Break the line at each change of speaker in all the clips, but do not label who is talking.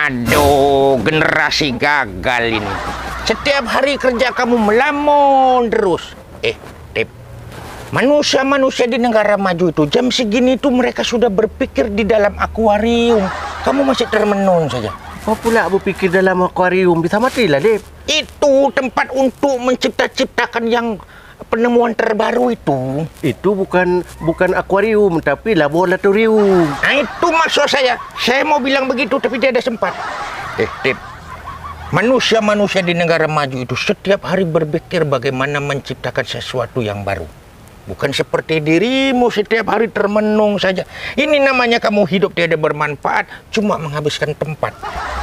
Aduh, generasi gagal ini. Setiap hari kerja kamu melamun terus. Tip. Manusia-manusia di negara maju itu jam segini itu mereka sudah berpikir di dalam akuarium. Kamu masih termenung saja.
Apa pula berpikir dalam akuarium? Bisa matilah, Lip.
Itu tempat untuk mencipta-ciptakan yang penemuan terbaru itu.
Itu bukan akuarium, tapi laboratorium.
Nah, itu maksud saya. Saya mau bilang begitu, tapi tidak sempat. Tip. Manusia-manusia di negara maju itu setiap hari berpikir bagaimana menciptakan sesuatu yang baru. Bukan seperti dirimu setiap hari termenung saja. Ini namanya kamu hidup tiada bermanfaat, cuma menghabiskan tempat.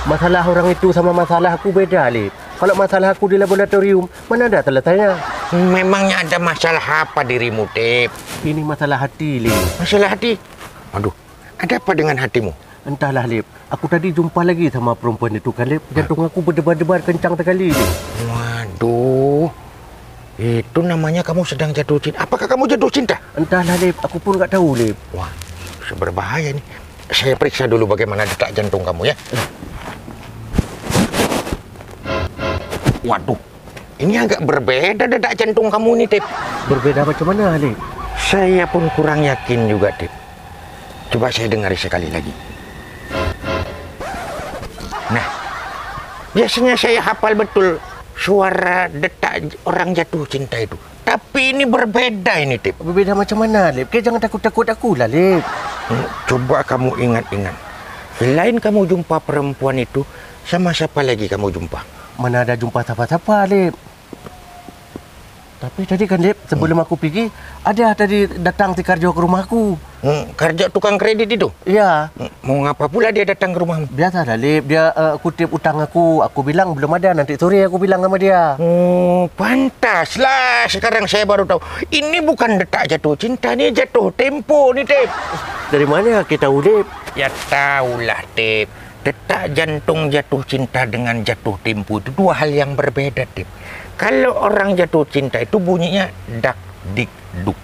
Masalah orang itu sama masalah aku beda, Lip. Kalau masalah aku di laboratorium, mana ada selesainya?
Memangnya ada masalah apa dirimu, Tip?
Ini masalah hati, Lip.
Masalah hati? Aduh, ada apa dengan hatimu?
Entahlah, Lip. Aku tadi jumpa lagi sama perempuan itu kan, Lip. Jantung aku berdebar-debar kencang sekali, Lip.
Waduh. Itu namanya kamu sedang jatuh cinta. Apakah kamu jatuh cinta?
Entahlah, Lip. Aku pun tak tahu, Lip.
Wah, berbahaya nih. Saya periksa dulu bagaimana detak jantung kamu ya. Waduh, ini agak berbeda detak jantung kamu nih, Tip.
Berbeda macam mana, Lip?
Saya pun kurang yakin juga, Tip. Coba saya dengari sekali lagi. Nah, biasanya saya hafal betul suara detak orang jatuh cinta itu. Tapi ini berbeda ini, Tip.
Berbeda macam mana, Lip? Jangan takut-takut aku lah, Lip.
Coba kamu ingat-ingat. Selain kamu jumpa perempuan itu, sama siapa lagi kamu jumpa?
Mana ada jumpa siapa-siapa, Lip. Tapi tadi kan, Lip, sebelum aku pergi, ada tadi datang si Karjo ke rumahku.
Karjo tukang kredit itu?
Iya.
Mau ngapa pula dia datang ke rumahmu?
Biasalah, Lip. Dia kutip utang aku. Aku bilang belum ada. Nanti sore aku bilang sama dia.
Oh, pantaslah. Sekarang saya baru tahu. Ini bukan detak jatuh cinta, ini jatuh tempo nih, Tip.
Dari mana kita tahu, Lip?
Ya tahulah, Tip. Detak jantung jatuh cinta dengan jatuh tempo itu dua hal yang berbeda, Tip. Kalau orang jatuh cinta itu bunyinya dak, dik, duk.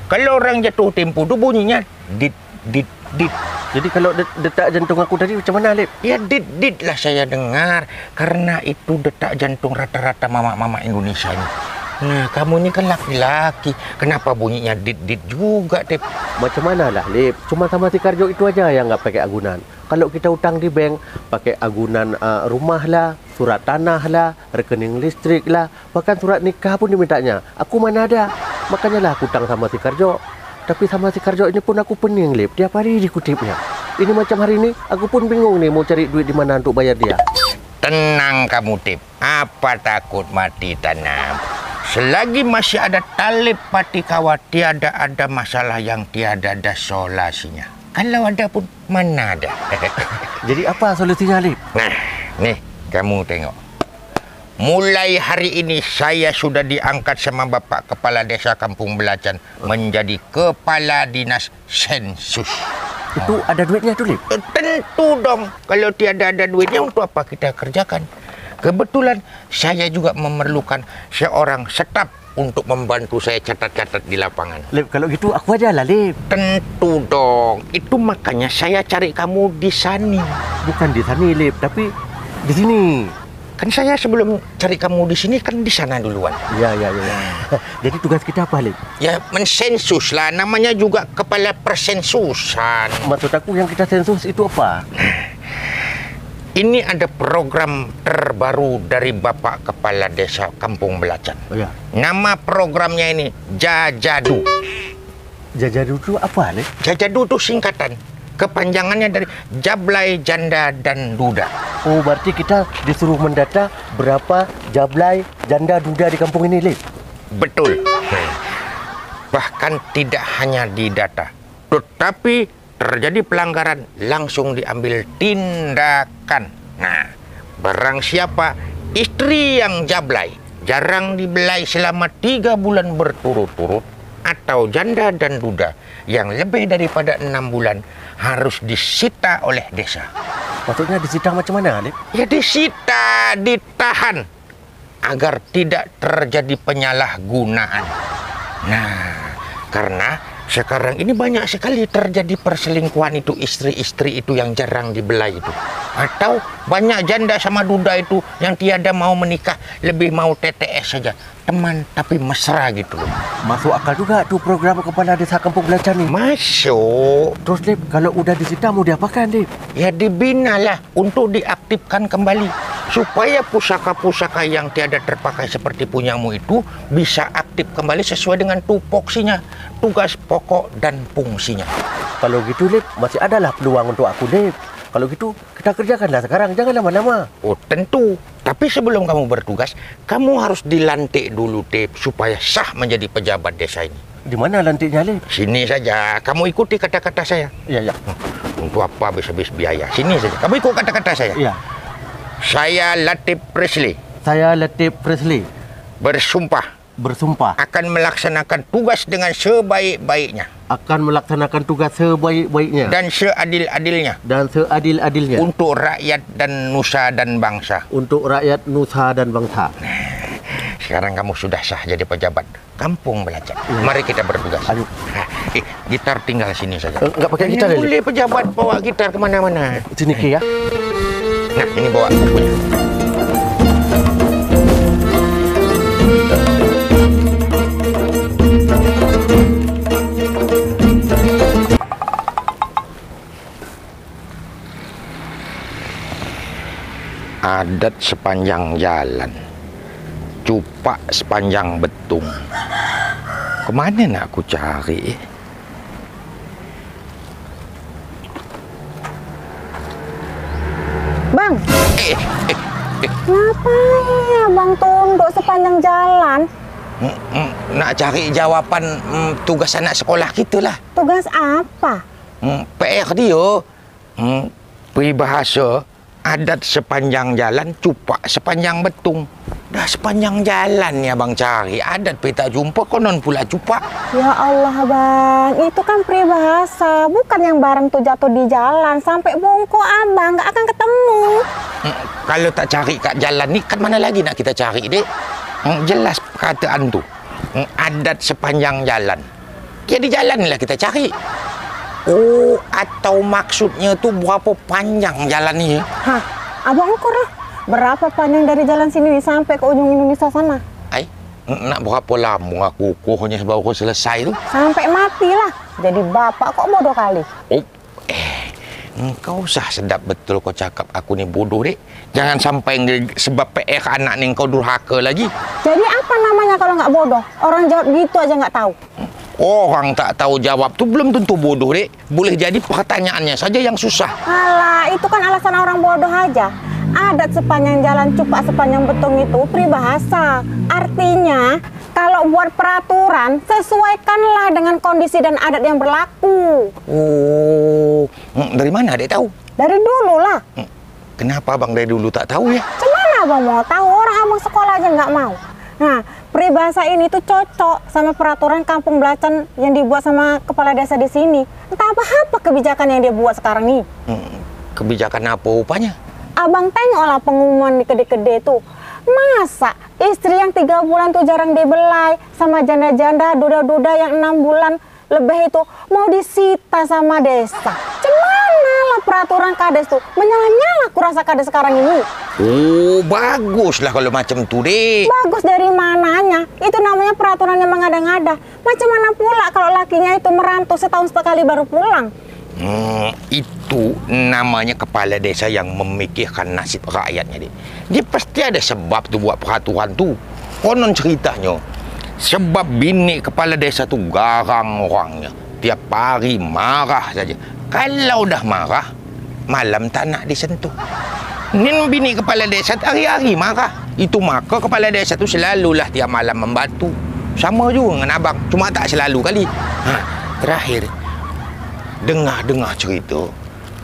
Kalau orang jatuh tempo itu bunyinya dit, dit, dit.
Jadi kalau detak jantung aku tadi macam mana, Lip?
Ya dit, dit lah saya dengar. Karena itu detak jantung rata-rata mama-mama Indonesia ini. Nah, kamu ini kan laki-laki. Kenapa bunyinya dit, dit juga, Tip?
Macam mana lah, Lip? Cuma sama si Karjo itu aja yang nggak pakai agunan. Kalau kita utang di bank, pakai agunan rumah lah, surat tanah lah, rekening listrik lah, bahkan surat nikah pun dimintanya. Aku mana ada? Makanya lah aku utang sama si Karjo. Tapi sama si Karjo ini pun aku pening, Lip. Tiap hari dikutipnya. Ini macam hari ini, aku pun bingung nih mau cari duit di mana untuk bayar dia.
Tenang kamu, Tip. Apa takut mati tanam? Selagi masih ada tali pati kawat, tiada ada masalah yang tiada ada solusinya. Kalau ada pun, mana ada.
Jadi apa solusinya, Lip?
Nah, nih, kamu tengok. Mulai hari ini saya sudah diangkat sama Bapak Kepala Desa Kampung Belacan menjadi Kepala Dinas Sensus.
Itu ada duitnya tuh, Lip?
Tentu dong. Kalau tiada ada duitnya, untuk apa kita kerjakan? Kebetulan saya juga memerlukan seorang staf untuk membantu saya catat-catat di lapangan.
Lip, kalau gitu aku aja lah, Lip.
Tentu dong. Itu makanya saya cari kamu di sini.
Bukan di sini, Lip, tapi di sini.
Kan saya sebelum cari kamu di sini kan di sana duluan.
Iya. Jadi tugas kita apa, Lip?
Ya mensensus lah. Namanya juga kepala persensusan.
Maksud aku yang kita sensus itu apa?
Ini ada program terbaru dari Bapak Kepala Desa Kampung Belacan.
Oh, ya.
Nama programnya ini Jajadu.
Jajadu itu apa, Lip?
Jajadu itu singkatan. Kepanjangannya dari Jablay, Janda, dan Duda.
Oh, berarti kita disuruh mendata berapa jablay, janda, duda di kampung ini, Lip?
Betul. Bahkan tidak hanya didata, tetapi terjadi pelanggaran langsung diambil tindakan. Nah, barang siapa istri yang jablay, jarang dibelai selama 3 bulan berturut-turut, atau janda dan duda yang lebih daripada 6 bulan harus disita oleh desa.
Maksudnya disita macam mana, Alip?
Ya disita, ditahan agar tidak terjadi penyalahgunaan. Nah, karena sekarang ini banyak sekali terjadi perselingkuhan itu, istri-istri itu yang jarang dibelai itu. Atau banyak janda sama duda itu yang tiada mau menikah, lebih mau TTS saja. Teman tapi mesra gitu loh.
Masuk akal juga tuh program kepala desa kampung belacan ni.
Masuk.
Terus, Lip, kalau udah disita mau diapakan, Lip?
Ya dibinalah untuk diaktifkan kembali. Supaya pusaka-pusaka yang tiada terpakai seperti punyamu itu bisa aktif kembali sesuai dengan tupoksinya, tugas pokok dan fungsinya.
Kalau gitu, Lip, masih adalah peluang untuk aku, Lip. Kalau gitu, kita kerjakanlah sekarang. Jangan lama-lama.
Oh, tentu. Tapi sebelum kamu bertugas, kamu harus dilantik dulu, Tip, supaya sah menjadi pejabat desa ini.
Di mana lantiknya, Lip?
Sini saja. Kamu ikuti kata-kata saya.
Iya, ya.
Untuk apa habis-habis biaya? Sini saja. Kamu ikut kata-kata saya.
Iya.
Saya Latif Presley
Saya Latif Presley bersumpah
akan melaksanakan tugas dengan sebaik-baiknya dan seadil-adilnya untuk rakyat dan nusa dan bangsa. Sekarang kamu sudah sah jadi pejabat kampung belacan. Mari kita bertugas.
Ayo.
Gitar tinggal sini saja.
Enggak pakai gitar, ya?
Boleh pejabat bawa gitar kemana-mana.
Sini, Ki, ya.
Nah, ini bawa bukunya. Adat sepanjang jalan, cupak sepanjang betung. Kemana nak aku cari?
Bang, ngapain abang tunduk sepanjang jalan?
Nak cari jawapan tugas anak sekolah kita lah.
Tugas apa?
PR dia. Peribahasa adat sepanjang jalan, cupak sepanjang betung. Dah sepanjang jalan ni abang cari. Adat pergi tak jumpa, konon pula cupak.
Ya Allah bang, itu kan peribahasa. Bukan yang barang tu jatuh di jalan sampai bongkok abang, nggak akan ketemu.
Kalau tak cari kat jalan ni, kat mana lagi nak kita cari, dek? Jelas perkataan tu. Adat sepanjang jalan. Ya di jalan ni lah kita cari. Oh, atau maksudnya tu berapa panjang jalan ni?
Hah, abang ukur lah. Berapa panjang dari jalan sini sampai ke ujung Indonesia sana?
Ai, nak berapa lama aku ukurnya baru selesai tu?
Sampai matilah. Jadi bapak kok bodoh kali.
Oh, engkau sah sedap betul kau cakap aku ni bodoh, dek. Jangan sampai sebab PR anak ni engkau durhaka lagi.
Jadi apa namanya kalau nggak bodoh? Orang jawab gitu aja nggak tahu.
Orang tak tahu jawab tu belum tentu bodoh, dek. Boleh jadi pertanyaannya saja yang susah.
Alah, itu kan alasan orang bodoh aja. Adat sepanjang jalan, cupak sepanjang betung itu peribahasa. Artinya, kalau buat peraturan, sesuaikanlah dengan kondisi dan adat yang berlaku.
Oh, dari mana dek tahu?
Dari dulu lah.
Kenapa abang dari dulu tak tahu ya?
Cuman abang mau tahu, orang abang sekolah aja nggak mau. Nah, peribahasa ini tuh cocok sama peraturan kampung belacan yang dibuat sama kepala desa di sini. Entah apa kebijakan yang dia buat sekarang nih.
Kebijakan apa rupanya?
Abang tengoklah pengumuman di kede-kede tuh. Masa istri yang 3 bulan tuh jarang dibelai sama janda-janda, duda-duda yang 6 bulan lebih itu mau disita sama desa. Cemana lah peraturan kades tuh. Menyala-nyala kurasa kades sekarang ini.
Oh, baguslah kalau macam tu, dek.
Bagus dari mananya? Itu namanya peraturan yang mengada-ngada. Macam mana pula kalau lakinya itu merantau setahun sekali baru pulang?
Itu namanya kepala desa yang memikirkan nasib rakyatnya, dek. Dia pasti ada sebab tu buat peraturan tu. Konon ceritanya, sebab bini kepala desa tu garang orangnya. Tiap hari marah saja. Kalau dah marah, malam tak nak disentuh. Nin bini kepala desa hari-hari marah. Itu maka kepala desa tu selalulah tiap malam membatu. Sama juga dengan abang, cuma tak selalu kali. Terakhir, dengar cerita,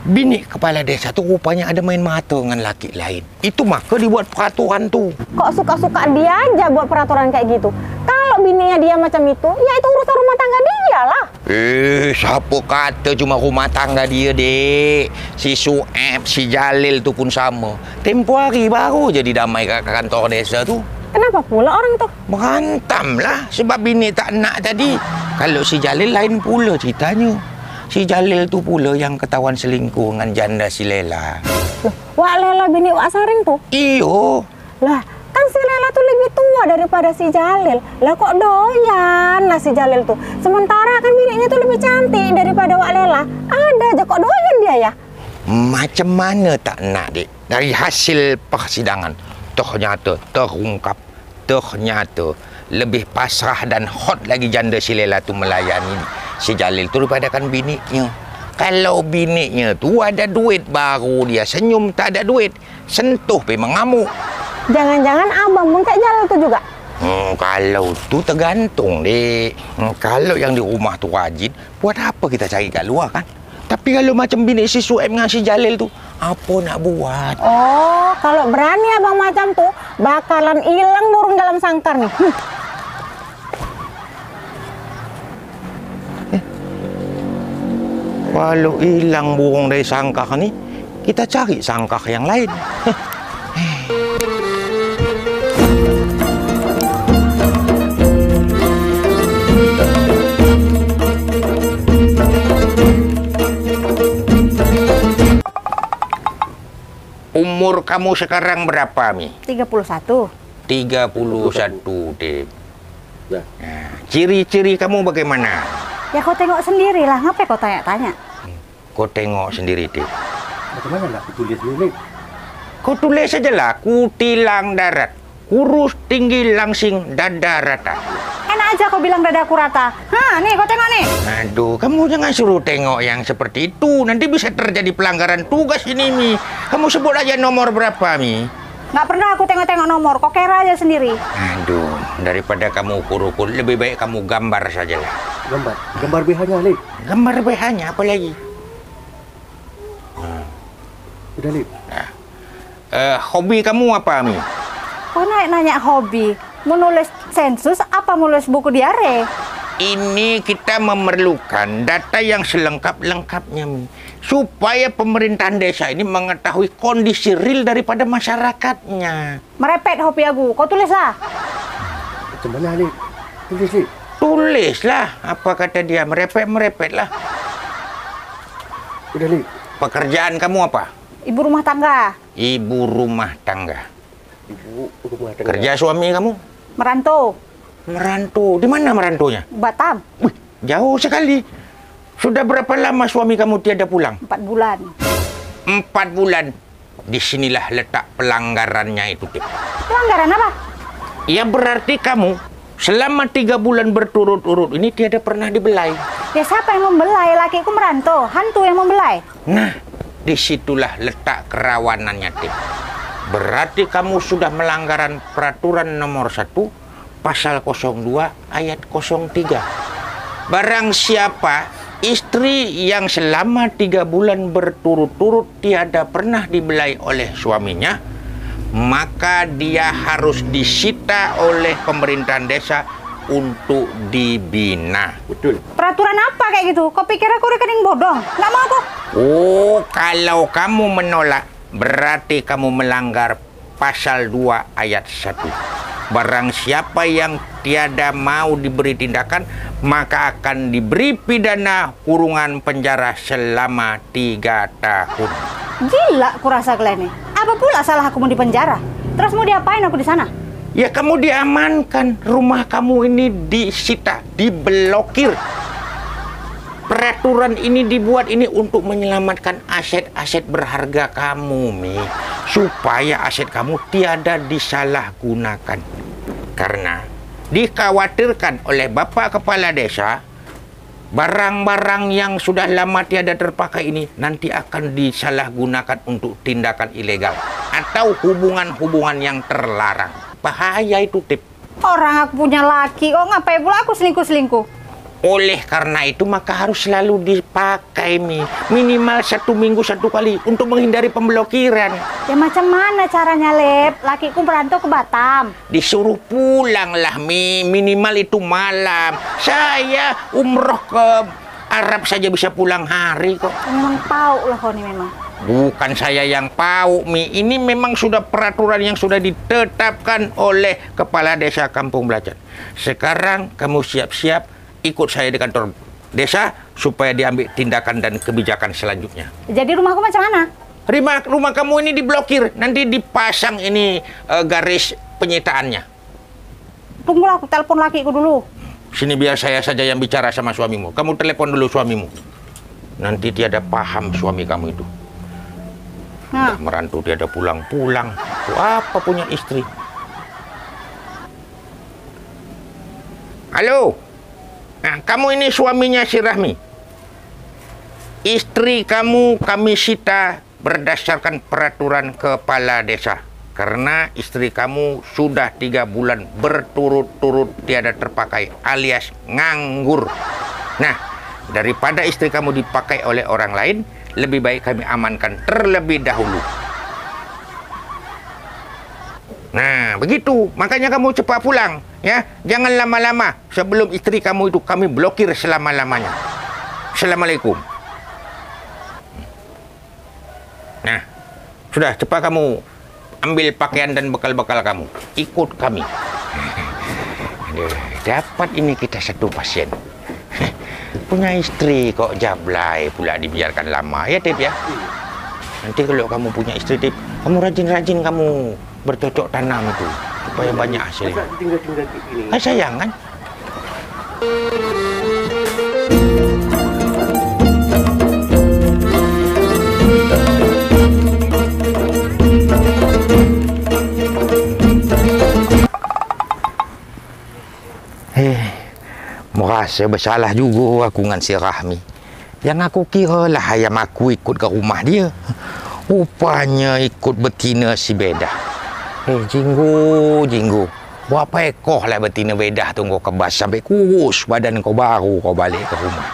bini kepala desa tu rupanya ada main mata dengan laki lain. Itu maka dibuat peraturan tu.
Kok suka-suka dia aja buat peraturan kayak gitu? Kalau kalau bininya dia macam itu, ya itu urusan rumah tangga dia lah.
Siapa kata cuma rumah tangga dia, Dek? Si Sueb, si Jalil tu pun sama. Tempoh hari baru je didamai kat kantor desa tu.
Kenapa pula orang itu?
Menghantam lah sebab bini tak nak tadi. Kalau si Jalil lain pula ceritanya. Si Jalil tu pula yang ketahuan selingkuh dengan janda si Lela.
Loh, Wak Lela bini Wak Saring tuh?
Iyo.
Lah, kan si Lela tuh lebih tua daripada si Jalil. Lah kok doyan lah si Jalil tuh. Sementara kan bininya tuh lebih cantik daripada Wak Lela. Ada aja kok doyan dia ya.
Macam mana tak nak, Dek? Dari hasil persidangan, ternyata terungkap, ternyata lebih pasrah dan hot lagi janda si Lela tu melayani si Jalil tu daripada kan biniknya. Kalau biniknya tu ada duit baru dia senyum, tak ada duit sentuh pergi mengamuk.
Jangan-jangan abang pun kayak Jalil tuh juga?
Kalau tu tergantung, Dek. Kalau yang di rumah tu rajin, buat apa kita cari kat luar kan? Tapi kalau macam binik si Sueb dengan si Jalil tu, apa nak buat?
Oh, kalau berani abang macam tuh, bakalan hilang burung dalam sangkar nih.
Kalau hilang burung dari sangkar ni, kita cari sangkar yang lain. Umur kamu sekarang berapa, Mi?
31.
31, Dep.
Ya.
Nah, ciri-ciri kamu bagaimana?
Ya kau tengok sendiri lah, ngapain kau tanya-tanya?
Kau tengok sendiri, Dep.
Bagaimana nak aku tulis dulu ni?
Kau tulis sajalah, kutilang darat, kurus tinggi langsing, dada rata.
Enak aja kau bilang dadaku rata. Nih kau tengok nih.
Aduh, kamu jangan suruh tengok yang seperti itu. Nanti bisa terjadi pelanggaran tugas ini, Mi. Kamu sebut aja nomor berapa, Mi?
Nggak pernah aku tengok-tengok nomor, kau kira aja sendiri.
Aduh, daripada kamu ukur-ukur, lebih baik kamu gambar sajalah.
Gambar. Gambar BH-nya, Lip.
Gambar BH-nya apa lagi?
Udah, Lip.
Hobi kamu apa, Mi?
Kau nanya hobi, menulis sensus apa menulis buku diare?
Ini kita memerlukan data yang selengkap-lengkapnya, Mi. Supaya pemerintahan desa ini mengetahui kondisi real daripada masyarakatnya.
Merepet hobi aku, kau tulislah.
Macam mana, Lip? Tulis, Lip.
Tulislah, apa kata dia, merepet-merepet lah.
Udah, Lip.
Pekerjaan kamu apa?
Ibu rumah tangga,
Ibu rumah tangga.
Ibu rumah tangga.
Kerja suami kamu?
merantau,
Merantau. Di mana merantunya?
Batam,
Wih, jauh sekali. Sudah berapa lama suami kamu tiada pulang?
4 bulan.
4 bulan. Disinilah letak pelanggarannya itu, Tip.
Pelanggaran apa?
Ya berarti kamu selama 3 bulan berturut-turut ini tiada pernah dibelai.
Ya siapa yang membelai? Lakiku merantau, hantu yang membelai.
Nah, disitulah letak kerawanannya, Tip. Berarti kamu sudah melanggaran peraturan nomor 1, pasal 02, ayat 03. Barang siapa istri yang selama 3 bulan berturut-turut tiada pernah dibelai oleh suaminya, maka dia harus disita oleh pemerintahan desa untuk dibina.
Betul.
Peraturan apa kayak gitu? Kau pikir aku rekening bodong? Nggak mau aku.
Oh, kalau kamu menolak, berarti kamu melanggar pasal 2 ayat 1. Barang siapa yang tiada mau diberi tindakan, maka akan diberi pidana kurungan penjara selama 3 tahun.
Gila aku rasa kalian nih. Apa pula salah aku mau di penjara? Terus mau diapain aku di sana?
Ya kamu diamankan, rumah kamu ini disita, diblokir. Peraturan ini dibuat ini untuk menyelamatkan aset-aset berharga kamu, Mi. Supaya aset kamu tiada disalahgunakan. Karena dikhawatirkan oleh Bapak Kepala Desa, barang-barang yang sudah lama tiada terpakai ini nanti akan disalahgunakan untuk tindakan ilegal atau hubungan-hubungan yang terlarang. Bahaya itu, Tip.
Orang aku punya laki, kok ngapain pula aku selingkuh-selingkuh?
Oleh karena itu maka harus selalu dipakai Mi. Minimal 1 minggu 1 kali untuk menghindari pemblokiran.
Ya macam mana caranya, Lep? Lakiku merantau ke Batam.
Disuruh pulang lah Mi, minimal itu malam. Saya umroh ke Arab saja bisa pulang hari kok.
Memang pauk lah kau ni memang.
Bukan saya yang pauk Mi, ini memang sudah peraturan yang sudah ditetapkan oleh Kepala Desa Kampung Belacan. Sekarang kamu siap-siap ikut saya di kantor desa supaya diambil tindakan dan kebijakan selanjutnya.
Jadi rumahku macam mana?
Rumah kamu ini diblokir, nanti dipasang ini garis penyitaannya.
Tunggulah aku telepon lakiku dulu.
Sini biar saya saja yang bicara sama suamimu. Kamu telepon dulu suamimu. Nanti tiada paham suami kamu itu. Udah merantau tiada pulang-pulang. Tuh, apa punya istri? Halo? Nah, kamu ini suaminya si Rahmi. Istri kamu kami sita berdasarkan peraturan kepala desa. Karena istri kamu sudah 3 bulan berturut-turut tiada terpakai alias nganggur. Nah, daripada istri kamu dipakai oleh orang lain, lebih baik kami amankan terlebih dahulu. Nah, begitu. Makanya kamu cepat pulang, ya. Jangan lama-lama. Sebelum istri kamu itu kami blokir selama-lamanya. Assalamualaikum. Nah, sudah cepat kamu ambil pakaian dan bekal-bekal kamu. Ikut kami. Aduh, dapat ini kita 1 pasien. Punya istri kok jablay pula dibiarkan lama, ya Tip ya. Nanti kalau kamu punya istri Tip, kamu rajin-rajin kamu bercocok tanam itu supaya banyak hasilnya.
Tinggal gini.
Sayang kan? Merasa bersalah juga aku dengan si Rahmi. Yang aku kira lah ayam aku ikut ke rumah dia. Rupanya ikut betina si Bedah. Jinggu. Berapa ekor lah betina Bedah tu kau kebas sampai kurus badan kau baru kau balik ke rumah.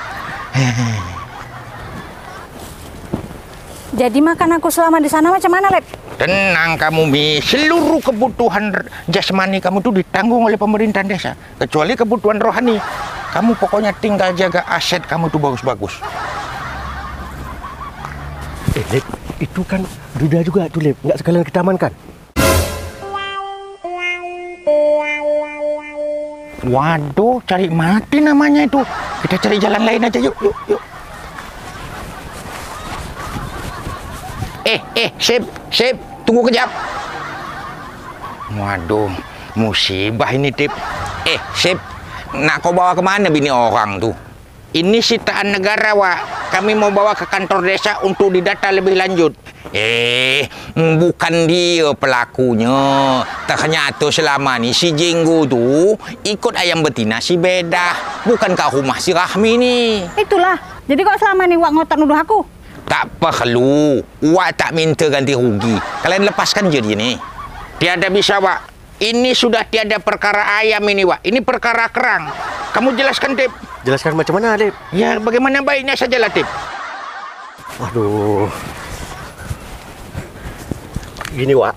Jadi makan aku selama di sana macam mana, Lep?
Tenang kamu Mi, seluruh kebutuhan jasmani kamu tu ditanggung oleh pemerintahan desa, kecuali kebutuhan rohani. Kamu pokoknya tinggal jaga aset kamu tu bagus-bagus.
Lep, itu kan duda juga tuh, Lep. Nggak sekalian kita amankan.
Waduh, cari mati namanya itu. Kita cari jalan lain aja, yuk. Sip, tunggu kejap. Waduh, musibah ini Tip. Sip, nak kau bawa kemana bini orang tu? Ini sitaan negara, Wak. Kami mau bawa ke kantor desa untuk didata lebih lanjut. Bukan dia pelakunya. Ternyata selama ni si Jinggu tu ikut ayam betina si Bedah. Bukan kat rumah si Rahmi ni.
Itulah. Jadi kok selama ni Wak ngotot nuduh aku?
Tak perlu. Wak tak minta ganti rugi. Kalian lepaskan je dia ni. Tiada bisa, Wak. Ini sudah tiada perkara ayam ini, Wak. Ini perkara kerang. Kamu jelaskan, Tip.
Jelaskan macam mana, Lep?
Ya, bagaimana baiknya sajalah, Tip.
Aduh. Gini, Wak.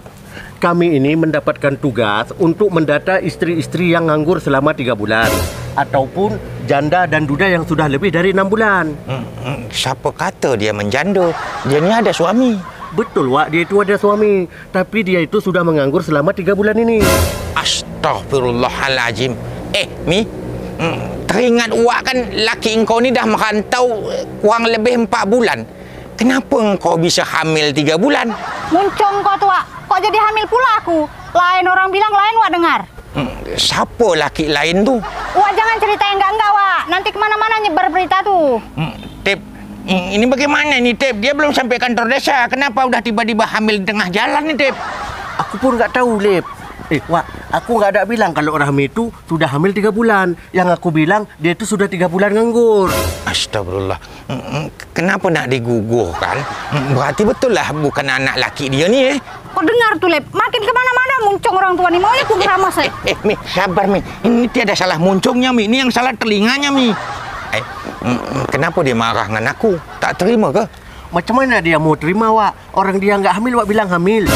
Kami ini mendapatkan tugas untuk mendata istri-istri yang nganggur selama 3 bulan. Ataupun janda dan duda yang sudah lebih dari 6 bulan.
Siapa kata dia menjanda? Dia ni ada suami.
Betul, Wak. Dia itu ada suami. Tapi dia itu sudah menganggur selama 3 bulan ini.
Astaghfirullahalazim. Mi, teringat Wak kan laki engkau ni dah merantau kurang lebih 4 bulan. Kenapa engkau bisa hamil 3 bulan?
Muncung kau tu, Wak. Kok jadi hamil pula aku? Lain orang bilang, lain Wak dengar.
Siapa laki lain tu?
Wak jangan cerita yang enggak, Wak. Nanti kemana-mana nyebar berita tu.
Tip, ini bagaimana ni, Tip? Dia belum sampai kantor desa. Kenapa udah tiba-tiba hamil di tengah jalan ni, Tip?
Aku pun nggak tahu, Lep. Wak, aku nggak ada bilang kalau Rahmi itu sudah hamil 3 bulan. Yang aku bilang, dia itu sudah 3 bulan nganggur.
Astagfirullah. Kenapa nak digugurkan? Berarti betul lah bukan anak laki dia ni,
Kok dengar tu, Lep? Makin kemana-mana muncung orang tua ni. Maunya aku keramas,
Mi, sabar, Mi. Ini tiada salah muncungnya, Mi. Ini yang salah telinganya, Mi. Kenapa dia marah dengan aku? Tak terima ke?
Macam mana dia mau terima, Wak? Orang dia nggak hamil, Wak bilang hamil.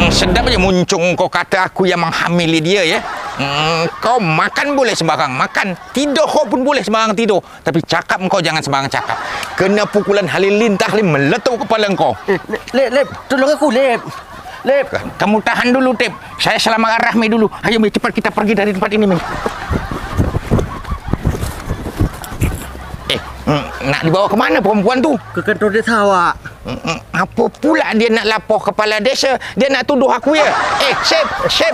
Sedap aja muncung kau kata aku yang menghamili dia ya. Kau makan boleh sembarang makan, tidur kau pun boleh sembarang tidur, tapi cakap kau jangan sembarang cakap. Kena pukulan halilintar meletup kepala kau.
Lep, tolong aku, Lep. Lep.
Kamu tahan dulu, Tip. Saya selamat Rahmi dulu. Ayo, Mi, cepat kita pergi dari tempat ini, Mi. Nak dibawa ke mana perempuan tu?
Ke kantor desa, Wak.
Apa pula dia nak lapor kepala desa? Dia nak tuduh aku ya? Syed.